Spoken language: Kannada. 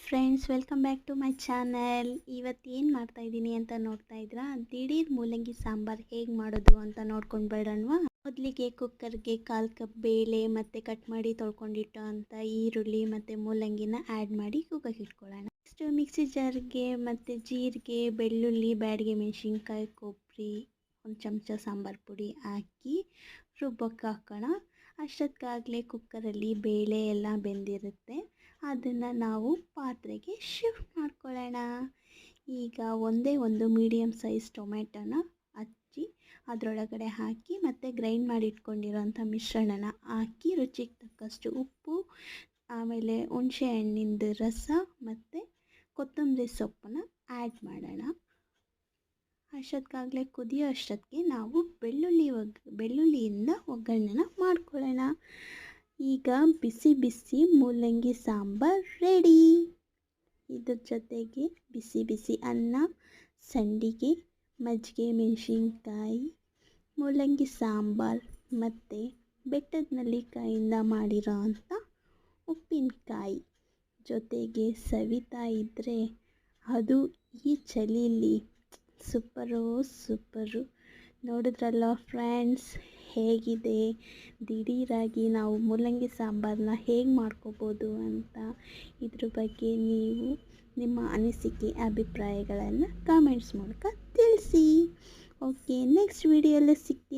Friends, welcome back to my channel. ಇವತ್ತು ಏನು ಮಾಡ್ತಾ ಇದ್ದೀನಿ ಅಂತ ನೋಡ್ತಾ ಇದ್ರಾ? ದಿಢೀರ್ ಮೂಲಂಗಿ ಸಾಂಬಾರು ಹೇಗೆ ಮಾಡೋದು ಅಂತ ನೋಡ್ಕೊಂಡು ಬೇಡಣ್ವಾ? ಮೊದಲಿಗೆ ಕುಕ್ಕರ್ಗೆ 1/4 ಕಪ್ ಬೇಳೆ ಮತ್ತು ಕಟ್ ಮಾಡಿ ತೊಳ್ಕೊಂಡಿಟ್ಟು ಅಂತ ಈರುಳ್ಳಿ ಮತ್ತು ಮೂಲಂಗಿನ ಆ್ಯಡ್ ಮಾಡಿ ಕುಕ್ಕರ್ಗೆ ಇಟ್ಕೊಳ್ಳೋಣ. ನೆಕ್ಸ್ಟ್ ಮಿಕ್ಸಿ ಜಾರ್ಗೆ ಮತ್ತು ಜೀರಿಗೆ, ಬೆಳ್ಳುಳ್ಳಿ, ಬ್ಯಾಡಗೆ ಮೆಣಸಿನ್ಕಾಯಿ, ಕೊಬ್ಬರಿ, ಒಂದು ಚಮಚ ಸಾಂಬಾರು ಪುಡಿ ಹಾಕಿ ರುಬ್ಬಕ್ಕೆ ಹಾಕೋಣ. ಅಷ್ಟೊತ್ತಿಗಾಗಲೇ ಕುಕ್ಕರಲ್ಲಿ ಬೇಳೆ ಎಲ್ಲ ಬೆಂದಿರುತ್ತೆ. ಅದನ್ನು ನಾವು ಪಾತ್ರೆಗೆ ಶಿಫ್ಟ್ ಮಾಡ್ಕೊಳ್ಳೋಣ. ಈಗ ಒಂದೇ ಒಂದು ಮೀಡಿಯಮ್ ಸೈಜ್ ಟೊಮೆಟೊನ ಹಚ್ಚಿ ಅದರೊಳಗಡೆ ಹಾಕಿ ಮತ್ತು ಗ್ರೈಂಡ್ ಮಾಡಿ ಇಟ್ಕೊಂಡಿರೋಂಥ ಮಿಶ್ರಣನ ಹಾಕಿ ರುಚಿಗೆ ತಕ್ಕಷ್ಟು ಉಪ್ಪು, ಆಮೇಲೆ ಹುಣಸೆ ಹಣ್ಣಿಂದು ರಸ ಮತ್ತು ಕೊತ್ತಂಬರಿ ಸೊಪ್ಪನ್ನು ಆ್ಯಡ್ ಮಾಡೋಣ. ಅಷ್ಟೊತ್ತಿಗಾಗಲೇ ಕುದಿಯೋ ಅಷ್ಟೊತ್ತಿಗೆ ನಾವು ಬೆಳ್ಳುಳ್ಳಿಯಿಂದ ಒಗ್ಗರಣೆನ ಮಾಡ್ಕೊಳ್ಳೋಣ. ಈಗ ಬಿಸಿ ಬಿಸಿ ಮೂಲಂಗಿ ಸಾಂಬಾರು ರೆಡಿ. ಇದ್ರ ಜೊತೆಗೆ ಬಿಸಿ ಬಿಸಿ ಅನ್ನ, ಸಂಡಿಗೆ, ಮಜ್ಜಿಗೆ ಮೆಣಸಿನ್ಕಾಯಿ, ಮೂಲಂಗಿ ಸಾಂಬಾರು ಮತ್ತು ಬೆಟ್ಟದ ನೆಲ್ಲಿಕಾಯಿಂದ ಮಾಡಿರೋ ಅಂಥ ಉಪ್ಪಿನಕಾಯಿ ಜೊತೆಗೆ ಸವಿತಾ ಇದ್ದರೆ ಅದು ಈ ಚಳಿಲಿ ಸೂಪರು. ನೋಡಿದ್ರಲ್ಲ ಫ್ರೆಂಡ್ಸ್, ಹೇಗಿದೆ ದಿಢೀರಾಗಿ ನಾವು ಮೂಲಂಗಿ ಸಾಂಬಾರನ್ನ ಹೇಗೆ ಮಾಡ್ಕೋಬೋದು ಅಂತ. ಇದ್ರ ಬಗ್ಗೆ ನೀವು ನಿಮ್ಮ ಅನಿಸಿಕೆ ಅಭಿಪ್ರಾಯಗಳನ್ನು ಕಾಮೆಂಟ್ಸ್ ಮೂಲಕ ತಿಳಿಸಿ. ಓಕೆ, ನೆಕ್ಸ್ಟ್ ವಿಡಿಯೋಲ್ಲಿ ಸಿಗ್ತೀನಿ.